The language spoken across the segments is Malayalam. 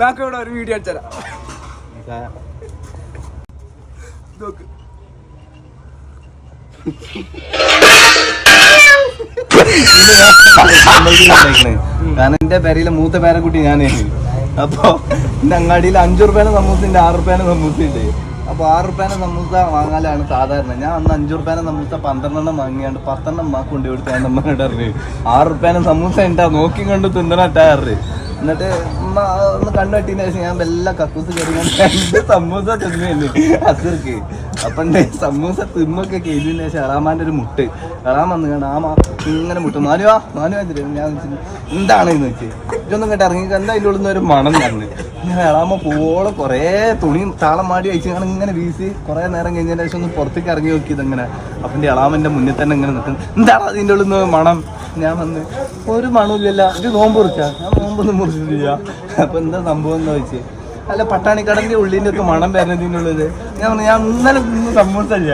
മാക്ക് ഇവിടെ ഒരു വീഡിയോ അടിച്ചരാം. കാരണം എന്റെ പേരയിലെ മൂത്ത പേരക്കുട്ടി ഞാനായിരുന്നു. അപ്പൊ എന്റെ അങ്ങാടിയിൽ 5 റുപ്യേന്റെ സമൂസയുണ്ട്, 6 റുപ്യേന്റെ സമൂസയുണ്ട്. അപ്പൊ 6 റുപ്യേന്റെ സമൂസ വാങ്ങാനാണ് സാധാരണ. ഞാൻ അന്ന് 5 റുപ്യേന്റെ സമൂസ 12 വാങ്ങിയാണ്ട് 10 മാക്ക് കൊണ്ടു കൊടുത്താണ്ട് അമ്മ ഇടറ് 6 റുപ്യേന്റെ സമൂസ ഉണ്ടാ നോക്കി കണ്ട് തിന്നണട്ടാറ്. എന്നിട്ട് ഉമ്മ ഒന്ന് കണ്ണു വെട്ടിന് ശേഷം ഞാൻ വല്ല കക്കൂസ് കയറി 2 സമൂസ തിന്നു അസർക്ക്. അപ്പൊ എന്റെ സമൂസ തിന്നൊക്കെ കഴിഞ്ഞതിന് ശേഷം എളാമാന്റെ ഒരു മുട്ട് എളാൻ വന്ന് കണ്ട് ആമ ഇങ്ങനെ മുട്ട് മാനുവാ ഞാൻ എന്താണെന്ന് വെച്ച് ഇതൊന്നും കേട്ട് ഇറങ്ങി എന്താ അതിൻ്റെ ഉള്ളിൽ നിന്ന് ഒരു മണം തന്നെ. ഞാൻ എളാമ പോളെ കുറേ തുണിയും താളം മാടി അയച്ചു കാണാൻ ഇങ്ങനെ വീശി കുറേ നേരം കഴിഞ്ഞതിന് ശേഷം ഒന്ന് പുറത്തേക്ക് ഇറങ്ങി നോക്കിയത് ഇങ്ങനെ. അപ്പം എൻ്റെ എളാമൻ്റെ മുന്നിൽ തന്നെ ഇങ്ങനെ നിൽക്കുന്നു. എന്താണ് അതിൻ്റെ ഉള്ളിൽ നിന്ന് മണം? ഞാൻ വന്ന് ഒരു മണമില്ലല്ല, ഇത് നോമ്പ് മുറിച്ചാ? ഞാൻ നോമ്പൊന്നും മുറിച്ചിട്ടില്ല. അപ്പൊ എന്താ സംഭവം എന്ന് വെച്ച് അല്ല പട്ടാണിക്കടന്റെ ഉള്ളിൻ്റെ ഒക്കെ മണം വരുന്നതിനുള്ളത്. ഞാൻ പറഞ്ഞു ഞാൻ ഇന്നലെ നിന്ന് സമൂസല്ല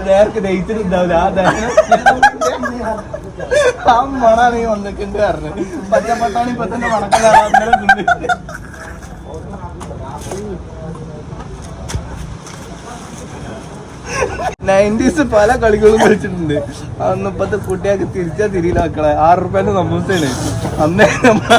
നേരത്തെ ദഹിച്ചിട്ടുണ്ടാവില്ല ആ മണാണ് ഈ വന്നിട്ടുണ്ട് പറഞ്ഞു. പച്ചപ്പട്ടാണി ഇപ്പൊ തന്നെ മണക്കലാണ്. 90s പല കളികളും കളിച്ചിട്ടുണ്ട്. അന്ന് ഇപ്പത്തെ കുട്ടികൾക്ക് തിരിച്ചാ തിരിയിലാക്കളെ 6 റുപ്യേന്റെ സമൂസയാണ് അന്നേ നമ്മൾ